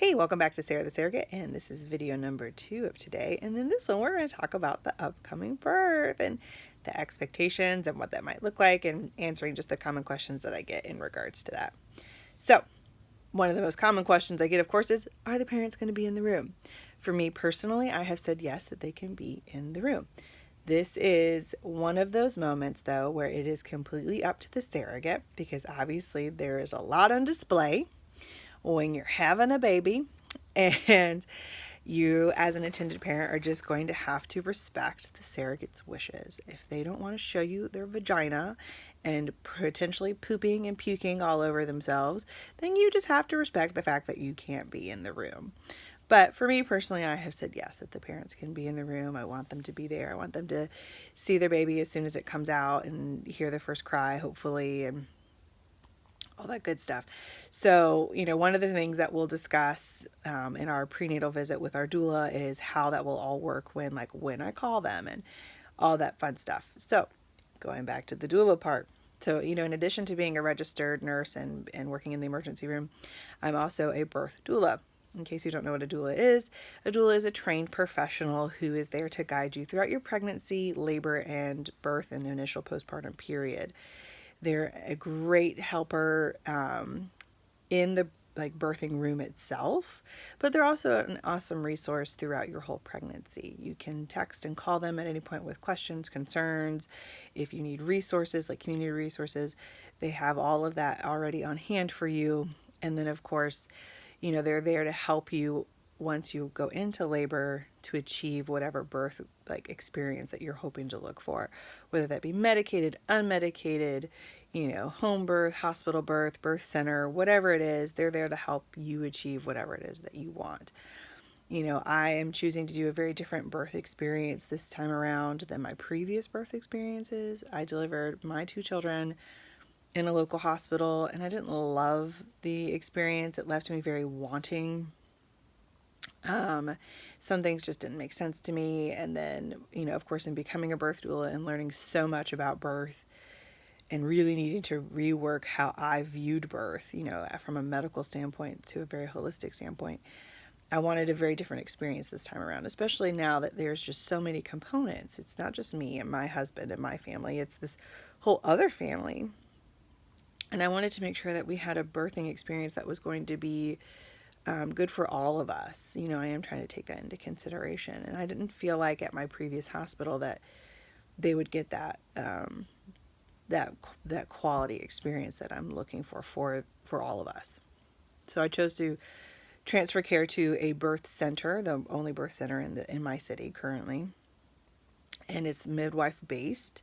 Hey, welcome back to Sarah the Surrogate, and this is video number 2 of today. And in this one, we're going to talk about the upcoming birth and the expectations and what that might look like, and answering just the common questions that I get in regards to that. So, one of the most common questions I get, of course, is, are the parents going to be in the room? For me personally, I have said yes, that they can be in the room. This is one of those moments, though, where it is completely up to the surrogate, because obviously there is a lot on display when you're having a baby, and you as an intended parent are just going to have to respect the surrogate's wishes. If they don't want to show you their vagina and potentially pooping and puking all over themselves, then you just have to respect the fact that you can't be in the room. But for me personally, I have said yes, that the parents can be in the room. I want them to be there. I want them to see their baby as soon as it comes out and hear the first cry, hopefully, and all that good stuff. So, one of the things that we'll discuss in our prenatal visit with our doula is how that will all work when I call them and all that fun stuff. So, going back to the doula part. So, in addition to being a registered nurse and working in the emergency room, I'm also a birth doula. In case you don't know what a doula is a trained professional who is there to guide you throughout your pregnancy, labor, and birth and initial postpartum period. They're a great helper in the birthing room itself, but they're also an awesome resource throughout your whole pregnancy. You can text and call them at any point with questions, concerns. If you need resources like community resources, they have all of that already on hand for you. And then, of course, they're there to help you once you go into labor to achieve whatever birth experience that you're hoping to look for, whether that be medicated, unmedicated, home birth, hospital birth, birth center, whatever it is. They're there to help you achieve whatever it is that you want. I am choosing to do a very different birth experience this time around than my previous birth experiences. I delivered my 2 children in a local hospital, and I didn't love the experience. It left me very wanting. Some things just didn't make sense to me. And then, of course, in becoming a birth doula and learning so much about birth and really needing to rework how I viewed birth, from a medical standpoint to a very holistic standpoint, I wanted a very different experience this time around, especially now that there's just so many components. It's not just me and my husband and my family. It's this whole other family. And I wanted to make sure that we had a birthing experience that was going to be good for all of us. I am trying to take that into consideration. And I didn't feel like at my previous hospital that they would get that quality experience that I'm looking for all of us. So I chose to transfer care to a birth center, the only birth center in my city currently. And it's midwife based.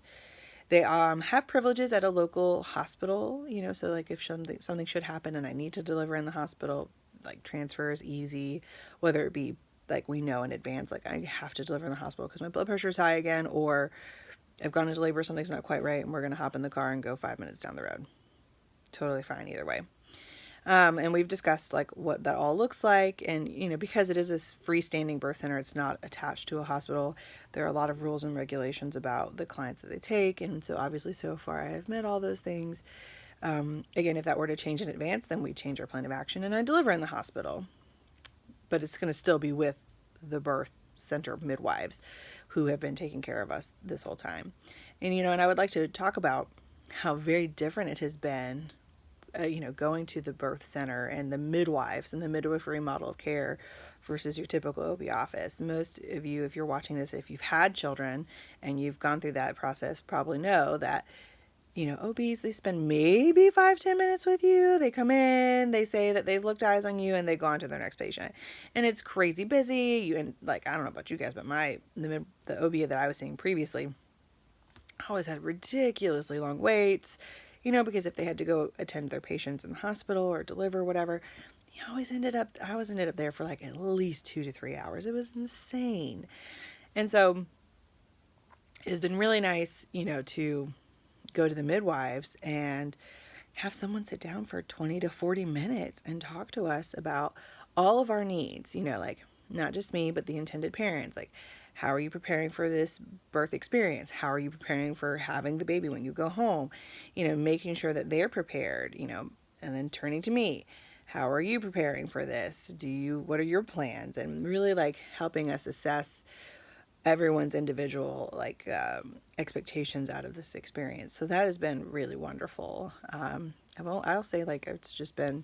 They have privileges at a local hospital, so if something should happen and I need to deliver in the hospital, transfer is easy, whether it be we know in advance, I have to deliver in the hospital because my blood pressure is high again, or I've gone into labor, something's not quite right, and we're going to hop in the car and go 5 minutes down the road. Totally fine either way. And we've discussed what that all looks like. And, because it is a freestanding birth center, it's not attached to a hospital. There are a lot of rules and regulations about the clients that they take. And so obviously so far I have met all those things. Again, if that were to change in advance, then we change our plan of action and I deliver in the hospital. But it's going to still be with the birth center midwives who have been taking care of us this whole time. And, and I would like to talk about how very different it has been going to the birth center and the midwives and the midwifery model of care versus your typical OB office. Most of you, if you're watching this, if you've had children and you've gone through that process, probably know that, OBs, they spend maybe 5-10 minutes with you. They come in, they say that they've looked eyes on you, and they go on to their next patient. And it's crazy busy. I don't know about you guys, but the OB that I was seeing previously always had ridiculously long waits. Because if they had to go attend their patients in the hospital or deliver, whatever, I always ended up there for at least 2 to 3 hours. It was insane. And so it has been really nice, to go to the midwives and have someone sit down for 20 to 40 minutes and talk to us about all of our needs, not just me, but the intended parents. How are you preparing for this birth experience? How are you preparing for having the baby when you go home? Making sure that they're prepared, and then turning to me. How are you preparing for this? What are your plans? And really like helping us assess everyone's individual expectations out of this experience. So that has been really wonderful. I'll say like it's just been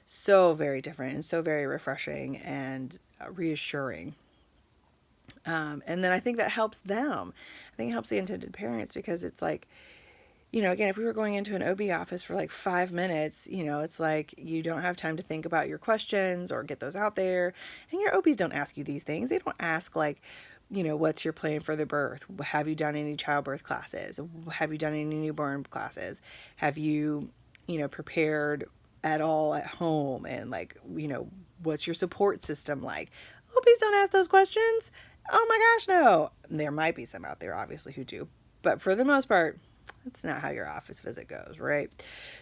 so very different and so very refreshing and reassuring. And then I think that helps them. I think it helps the intended parents because it's like, again, if we were going into an OB office for like 5 minutes, it's like you don't have time to think about your questions or get those out there. And your OBs don't ask you these things. They don't ask like, what's your plan for the birth? Have you done any childbirth classes? Have you done any newborn classes? Have you, prepared at all at home? And like, what's your support system like? OBs don't ask those questions. Oh my gosh, no. There might be some out there, obviously, who do. But for the most part, that's not how your office visit goes, right?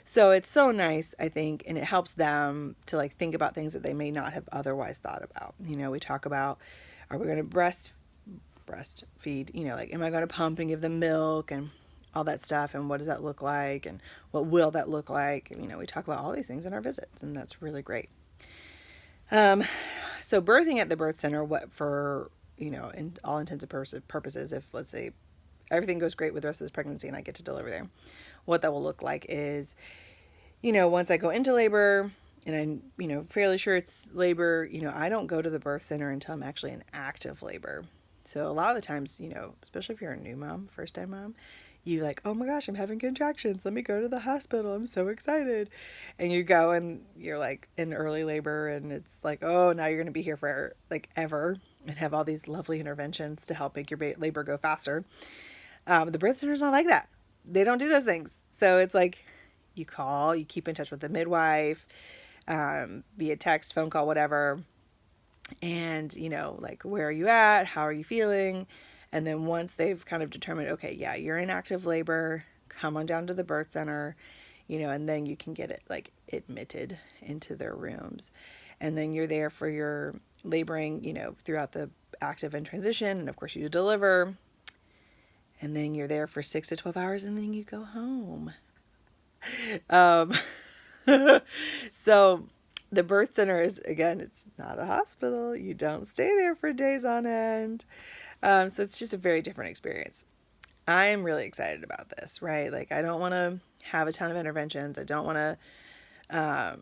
So it's so nice, I think, and it helps them to like think about things that they may not have otherwise thought about. We talk about, are we going to breastfeed? Like, am I going to pump and give them milk and all that stuff? And what does that look like? And what will that look like? And, we talk about all these things in our visits, and that's really great. So birthing at the birth center, in all intents and purposes, if let's say everything goes great with the rest of this pregnancy and I get to deliver there, what that will look like is, once I go into labor and I'm, fairly sure it's labor, I don't go to the birth center until I'm actually in active labor. So a lot of the times, especially if you're a new mom, first time mom, you like, oh my gosh, I'm having contractions. Let me go to the hospital. I'm so excited. And you go and you're like in early labor and it's like, oh, now you're going to be here for like ever and have all these lovely interventions to help make your labor go faster. The birth center's not like that. They don't do those things. So it's like you call, you keep in touch with the midwife, via text, phone call, whatever. And, like, where are you at? How are you feeling? And then once they've kind of determined, okay, yeah, you're in active labor, come on down to the birth center, and then you can get it like admitted into their rooms. And then you're there for your laboring, throughout the active and transition. And of course you deliver. And then you're there for 6 to 12 hours and then you go home. So the birth center is, again, it's not a hospital. You don't stay there for days on end. So it's just a very different experience. I'm really excited about this, right? Like, I don't want to have a ton of interventions. I don't want to,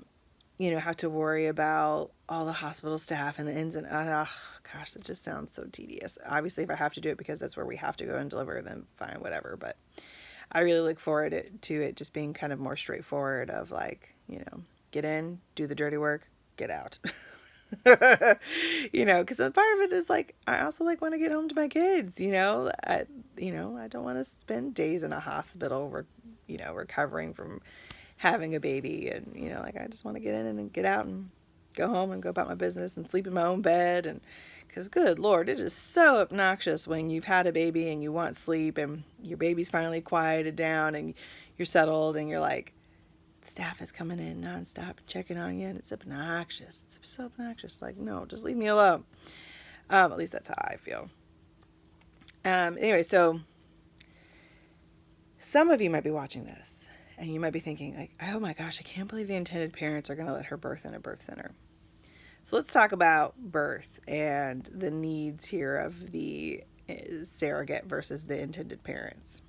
have to worry about all the hospital staff and the ins and outs. Oh, gosh, it just sounds so tedious. Obviously, if I have to do it because that's where we have to go and deliver, then fine, whatever. But I really look forward to it just being kind of more straightforward of like, get in, do the dirty work, get out. Because part of it is like, I also like want to get home to my kids, I don't want to spend days in a hospital, recovering from having a baby. And, like, I just want to get in and get out and go home and go about my business and sleep in my own bed. And because good Lord, it is so obnoxious when you've had a baby and you want sleep and your baby's finally quieted down and you're settled and you're like, staff is coming in nonstop checking on you, and it's obnoxious. It's so obnoxious. Like, no, just leave me alone. At least that's how I feel. Anyway, so some of you might be watching this, and you might be thinking, like, oh my gosh, I can't believe the intended parents are going to let her birth in a birth center. So let's talk about birth and the needs here of the surrogate versus the intended parents.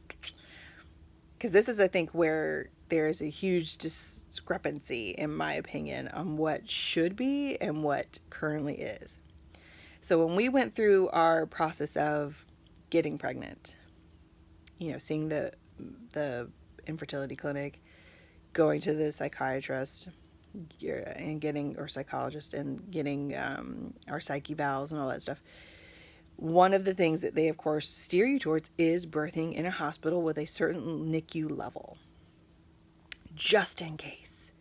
Because this is, I think, where there is a huge discrepancy, in my opinion, on what should be and what currently is. So when we went through our process of getting pregnant, seeing the infertility clinic, going to the psychiatrist and getting, or psychologist, and getting our psych evals and all that stuff, one of the things that they, of course, steer you towards is birthing in a hospital with a certain NICU level, just in case.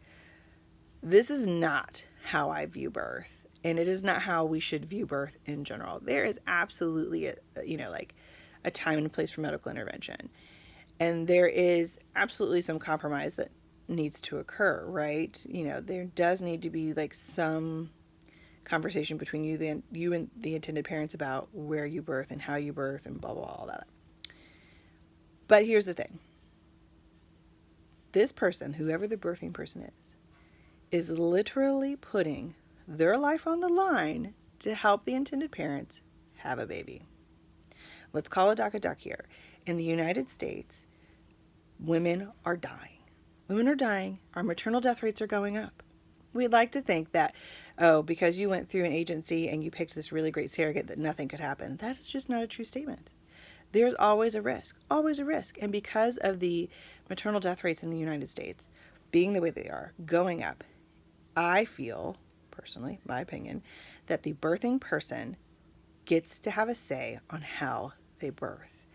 This is not how I view birth, and it is not how we should view birth in general. There is absolutely a time and place for medical intervention, and there is absolutely some compromise that needs to occur, right? There does need to be like some conversation between you and the intended parents about where you birth and how you birth and blah, blah, all that. But here's the thing. This person, whoever the birthing person is literally putting their life on the line to help the intended parents have a baby. Let's call a duck here. In the United States, women are dying. Women are dying. Our maternal death rates are going up. We'd like to think that, oh, because you went through an agency and you picked this really great surrogate, that nothing could happen. That is just not a true statement. There's always a risk, always a risk. And because of the maternal death rates in the United States being the way they are, going up, I feel, personally, my opinion, that the birthing person gets to have a say on how they birth.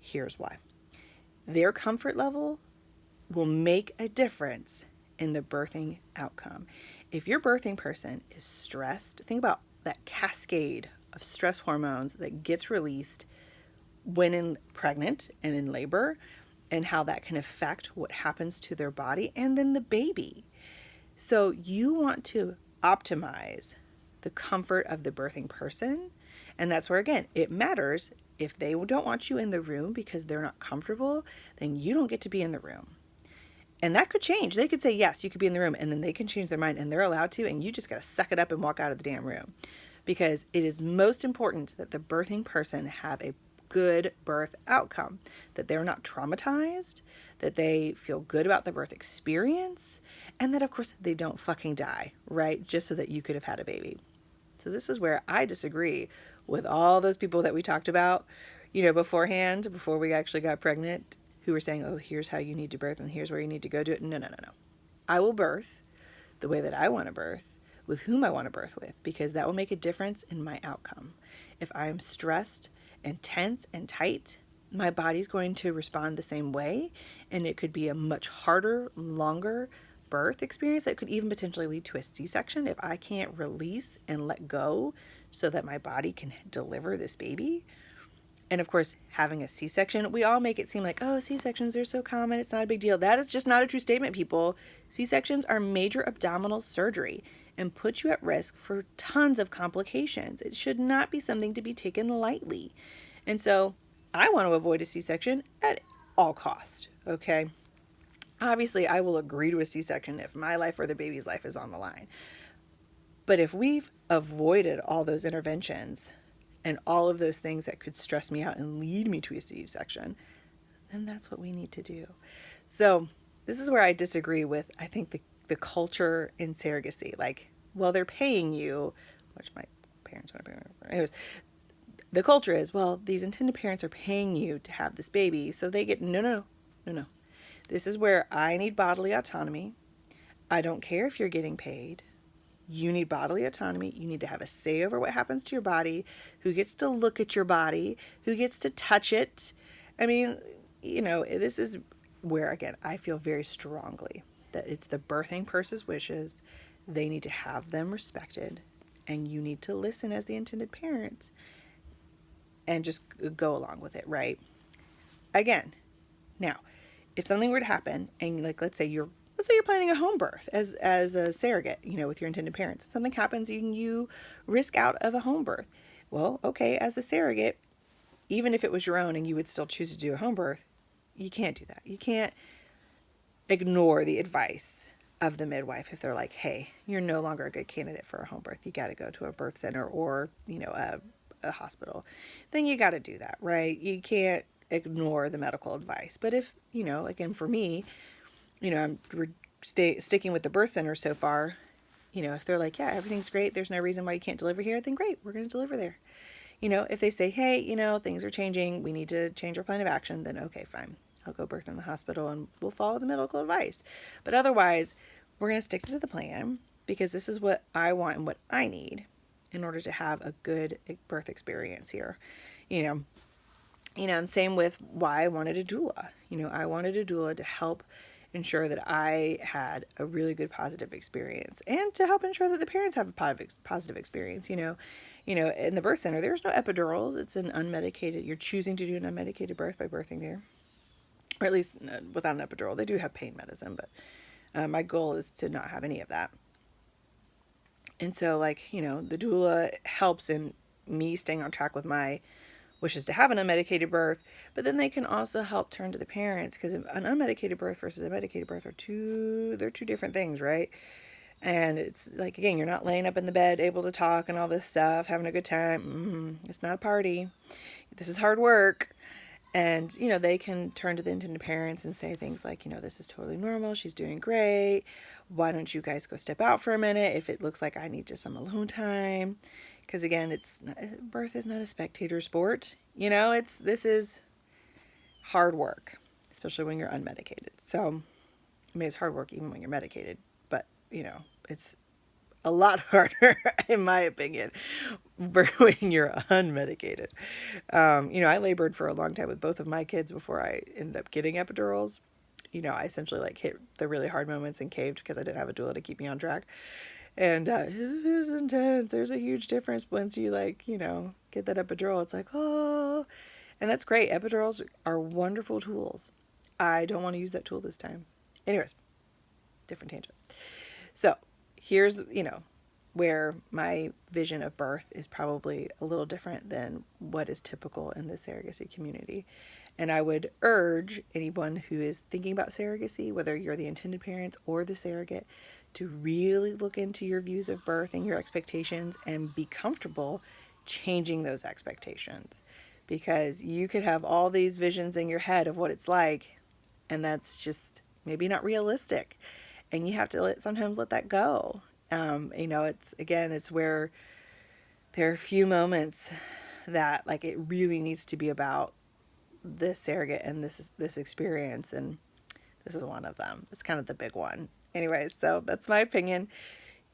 Here's why. Their comfort level will make a difference in the birthing outcome. If your birthing person is stressed, think about that cascade of stress hormones that gets released when pregnant and in labor, and how that can affect what happens to their body and then the baby. So you want to optimize the comfort of the birthing person. And that's where, again, it matters. If they don't want you in the room because they're not comfortable, then you don't get to be in the room. And that could change. They could say, yes, you could be in the room, and then they can change their mind, and they're allowed to, and you just got to suck it up and walk out of the damn room. Because it is most important that the birthing person have a good birth outcome, that they're not traumatized, that they feel good about the birth experience, and that, of course, they don't fucking die, right? Just so that you could have had a baby. So this is where I disagree with all those people that we talked about, beforehand, before we actually got pregnant, who were saying, oh, here's how you need to birth and here's where you need to go do it. No. I will birth the way that I want to birth, with whom I want to birth with, because that will make a difference in my outcome. If I'm stressed and tense and tight, my body's going to respond the same way, and it could be a much harder, longer birth experience that could even potentially lead to a C-section if I can't release and let go so that my body can deliver this baby. And of course, having a C-section, we all make it seem like, oh, C-sections are so common, it's not a big deal. That is just not a true statement, people. C-sections are major abdominal surgery and put you at risk for tons of complications. It should not be something to be taken lightly. And so I want to avoid a C-section at all cost, okay? Obviously, I will agree to a C-section if my life or the baby's life is on the line. But if we've avoided all those interventions and all of those things that could stress me out and lead me to a C-section, then that's what we need to do. So this is where I disagree with, I think, the culture in surrogacy. Like, well, they're paying you, which my parents want to pay me for. Anyways, the culture is, well, these intended parents are paying you to have this baby, so they get, no. This is where I need bodily autonomy. I don't care if you're getting paid. You need bodily autonomy. You need to have a say over what happens to your body, who gets to look at your body, who gets to touch it. I mean, this is where, again, I feel very strongly that it's the birthing person's wishes. They need to have them respected, and you need to listen as the intended parent and just go along with it, right? Again, now, if something were to happen, and let's say you're planning a home birth as a surrogate, with your intended parents. Something happens, you risk out of a home birth. Well, okay, as a surrogate, even if it was your own and you would still choose to do a home birth, you can't do that. You can't ignore the advice of the midwife if they're like, hey, you're no longer a good candidate for a home birth. You got to go to a birth center or, a hospital. Then you got to do that, right? You can't ignore the medical advice. But if, again, for me, we're sticking with the birth center so far, if they're like, yeah, everything's great, there's no reason why you can't deliver here, then great, we're going to deliver there. If they say, hey, things are changing, we need to change our plan of action, then okay, fine. I'll go birth in the hospital and we'll follow the medical advice. But otherwise, we're going to stick to the plan because this is what I want and what I need in order to have a good birth experience here. And same with why I wanted a doula. I wanted a doula to help ensure that I had a really good positive experience and to help ensure that the parents have a positive experience. In the birth center, there's no epidurals. It's an unmedicated, you're choosing to do an unmedicated birth by birthing there, or at least without an epidural. They do have pain medicine, but my goal is to not have any of that. And so the doula helps in me staying on track with my wishes to have an unmedicated birth, but then they can also help turn to the parents, because an unmedicated birth versus a medicated birth they're two different things, right? And it's like, again, you're not laying up in the bed able to talk and all this stuff, having a good time. It's not a party. This is hard work. And, they can turn to the intended parents and say things like, this is totally normal. She's doing great. Why don't you guys go step out for a minute if it looks like I need just some alone time? Because again, birth is not a spectator sport. This is hard work, especially when you're unmedicated. So, I mean, it's hard work even when you're medicated, but, it's a lot harder, in my opinion, when you're unmedicated. I labored for a long time with both of my kids before I ended up getting epidurals. I essentially like hit the really hard moments and caved because I didn't have a doula to keep me on track. And it was intense. There's a huge difference once you get that epidural. It's like, oh, and that's great. Epidurals are wonderful tools. I don't want to use that tool this time. Anyways, different tangent. So here's, where my vision of birth is probably a little different than what is typical in the surrogacy community. And I would urge anyone who is thinking about surrogacy, whether you're the intended parents or the surrogate, to really look into your views of birth and your expectations and be comfortable changing those expectations. Because you could have all these visions in your head of what it's like, and that's just maybe not realistic. And you have to sometimes let that go. It's where there are a few moments that it really needs to be about this surrogate and this experience, and this is one of them. It's kind of the big one. Anyways, so that's my opinion.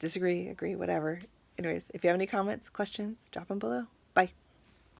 Disagree, agree, whatever. Anyways, if you have any comments, questions, drop them below.